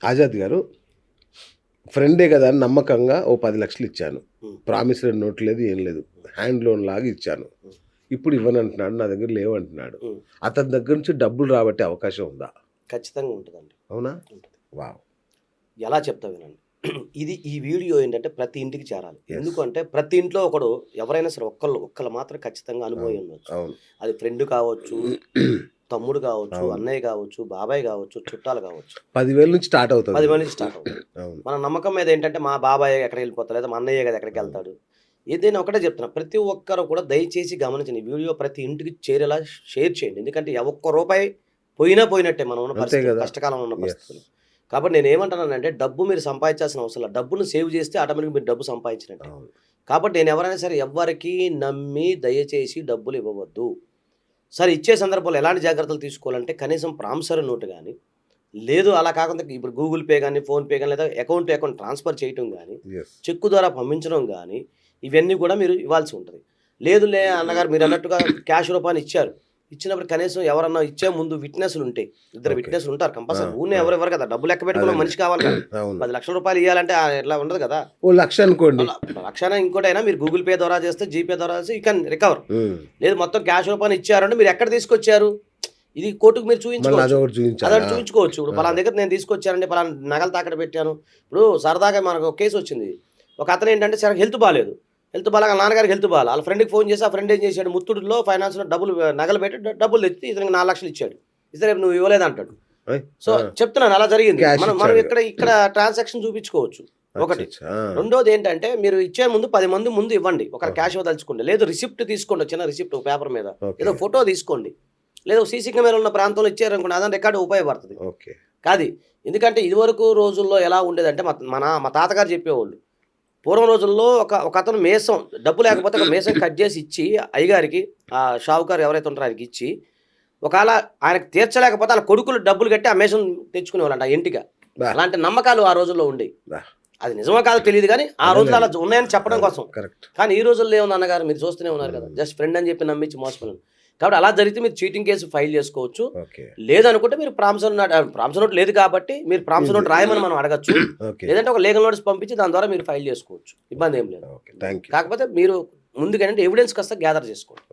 ఆజాద్ గారు ఫ్రెండే కదా అని నమ్మకంగా ఓ 10 లక్షలు ఇచ్చాను. ప్రామిసరీ నోట్ లేదు, ఏం లేదు. హ్యాండ్ లోన్ లాగా ఇచ్చాను. ఇప్పుడు ఇవ్వనంటున్నాడు, నా దగ్గర లేవంటున్నాడు. అతని దగ్గర నుంచి డబ్బులు రాబట్టే అవకాశం ఉందా? ఖచ్చితంగా ఉంటుందండి. అవునా? ఉంటుంది. వావ్! ఎలా చెప్తా వినండి. ఈ వీడియో ఏంటంటే ప్రతి ఇంటికి చేరాలి. ఎందుకంటే ప్రతి ఇంట్లో ఒకడు ఎవరైనా సరే ఒక్కళ్ళు మాత్రం ఖచ్చితంగా అనుభవం ఉండొచ్చు. అవును. అది ఫ్రెండ్ కావచ్చు, తమ్ముడు కావచ్చు, అన్నయ్య కావచ్చు, బాబాయ్ కావచ్చు, చుట్టాలు కావచ్చు. 10,000 నుంచి స్టార్ట్ అవుతుంది. 10 మంది స్టార్ట్ అవుతుంది. మన నమ్మకం మీద ఏంటంటే మా బాబాయ్ ఎక్కడికి వెళ్ళిపోతాడు, లేదా మా అన్నయ్య కదా ఎక్కడికి వెళ్తాడు. ఏదైనా ఒకటే చెప్తున్నా, ప్రతి ఒక్కరు కూడా దయచేసి గమనించండి. ఈ వీడియో ప్రతి ఇంటికి చేరేలా షేర్ చేయండి. ఎందుకంటే ఒక్క రూపాయి పోయినట్టే మనం ఉన్న పరిస్థితి, కష్టకాలం ఉన్న పరిస్థితులు. కాబట్టి నేను ఏమంటున్నానంటే డబ్బు మీరు సంపాదించాల్సిన అవసరం లేదు. డబ్బును సేవ్ చేస్తే ఆటోమేటిక్గా మీరు డబ్బు సంపాదించినట్టే. కాబట్టి నేను ఎవరైనా సరే ఎవ్వరికి నమ్మి దయచేసి డబ్బులు ఇవ్వవద్దు. సరే ఇచ్చే సందర్భంలో ఎలాంటి జాగ్రత్తలు తీసుకోవాలంటే కనీసం ప్రామిసరీ నోట్ కానీ, లేదు అలా కాకుండా ఇప్పుడు గూగుల్ పే కానీ, ఫోన్పే కానీ, లేదా అకౌంట్ టు అకౌంట్ ట్రాన్స్ఫర్ చేయటం కానీ, చెక్కు ద్వారా పంపించడం కానీ, ఇవన్నీ కూడా మీరు ఇవ్వాల్సి ఉంటుంది. లేదులే అన్నగారు మీరు అన్నట్టుగా క్యాష్ రూపాయలు ఇచ్చారు, ఇచ్చినప్పుడు కనీసం ఎవరన్నా ఇచ్చే ముందు విట్నెస్లు ఉంటాయి. 2 విట్నెస్లు ఉంటారు కంపల్సరీ. ఊనే ఎవరు కదా, డబ్బు లెక్క పెట్టుకున్న మనిషి కావాలి కదా. 10 లక్షల రూపాయలు ఇవ్వాలంటే ఎట్లా ఉండదు కదా. ఓ లక్ష అనుకోండి, లక్షన ఇంకోటైనా మీరు గూగుల్ పే ద్వారా చేస్తే, జీపే ద్వారా చేస్తే యూ కెన్ రికవర్. లేదు మొత్తం క్యాష్ రూపాయలు ఇచ్చారంటే మీరు ఎక్కడ తీసుకొచ్చారు, ఇది కోర్టుకు మీరు చూపించుకోవచ్చు. అదని చూపించుకోవచ్చు. ఇప్పుడు పలానా దగ్గర నేను తీసుకొచ్చానండి, పలానా నగలు తాకట్టు పెట్టాను. ఇప్పుడు సరదాగా మనకు ఒక కేసు వచ్చింది. ఒక అతను ఏంటంటే సరే హెల్త్ బాగాలేదు, హెల్త్ బాగా నాన్నగారికి హెల్త్ బాగా, వాళ్ళ ఫ్రెండ్కి ఫోన్ చేసి ఆ ఫ్రెండ్ ఏం చేశాడు, ముత్తుడిలో ఫైనాన్స్లో నగలు పెట్టి డబ్బులు తెచ్చి ఇతనికి 4 లక్షలు ఇచ్చాడు. ఇతను రేపు నువ్వు ఇవ్వలేదు అంటాడు. సో చెప్తున్నాను అలా జరిగింది. మనం ఇక్కడ ట్రాన్సాక్షన్ చూపించుకోవచ్చు. ఒకటి. రెండోది ఏంటంటే మీరు ఇచ్చే ముందు 10 మంది ముందు ఇవ్వండి. ఒకరు క్యాష్ ఇవ్వదలుచుకోండి, లేదు రిసిప్ట్ తీసుకోండి, చిన్న రిసిప్ట్ పేపర్ మీద, ఏదో ఫోటో తీసుకోండి, లేదు సీసీ కెమెరా ఉన్న ప్రాంతంలో ఇచ్చారనుకోండి, అదని రికార్డు ఉపయోగపడుతుంది. కాదు, ఎందుకంటే ఇదివరకు రోజుల్లో ఎలా ఉండేదంటే మా తాతగారు చెప్పేవాళ్ళు, పూర్వం రోజుల్లో ఒక అతను మేసం డబ్బు లేకపోతే ఒక మేసం కట్ చేసి ఇచ్చి అయ్యగారికి, ఆ షావుకారు ఎవరైతే ఉంటారో ఆయనకి ఇచ్చి, ఒకవేళ ఆయనకు తీర్చలేకపోతే వాళ్ళ కొడుకులు డబ్బులు కట్టి ఆ మేసం తెచ్చుకునేవాళ్ళంట ఇంటిగా. అలాంటి నమ్మకాలు ఆ రోజుల్లో ఉండేవి. అది నిజమో కాదో తెలియదు కానీ ఆ రోజులు అలా ఉన్నాయని చెప్పడం కోసం. కానీ ఈ రోజుల్లో ఏముంది అన్నగారు, మీరు చూస్తూనే ఉన్నారు కదా, జస్ట్ ఫ్రెండ్ అని చెప్పి నమ్మించి మోసపోయాను. కాబట్టి అలా జరిగితే మీరు చీటింగ్ కేసు ఫైల్ చేసుకోవచ్చు. లేదనుకుంటే మీరు ప్రామిసరీ నోట్ లేదు కాబట్టి మీరు ప్రామిసరీ నోట్ రాయమని మనం అడగచ్చు. లేదంటే ఒక లీగల్ నోటీస్ పంపించి దాని ద్వారా మీరు ఫైల్ చేసుకోవచ్చు. ఇబ్బంది ఏం లేదు. కాకపోతే మీరు ముందుగా ఎవిడెన్స్ కాస్త గ్యాదర్ చేసుకోండి.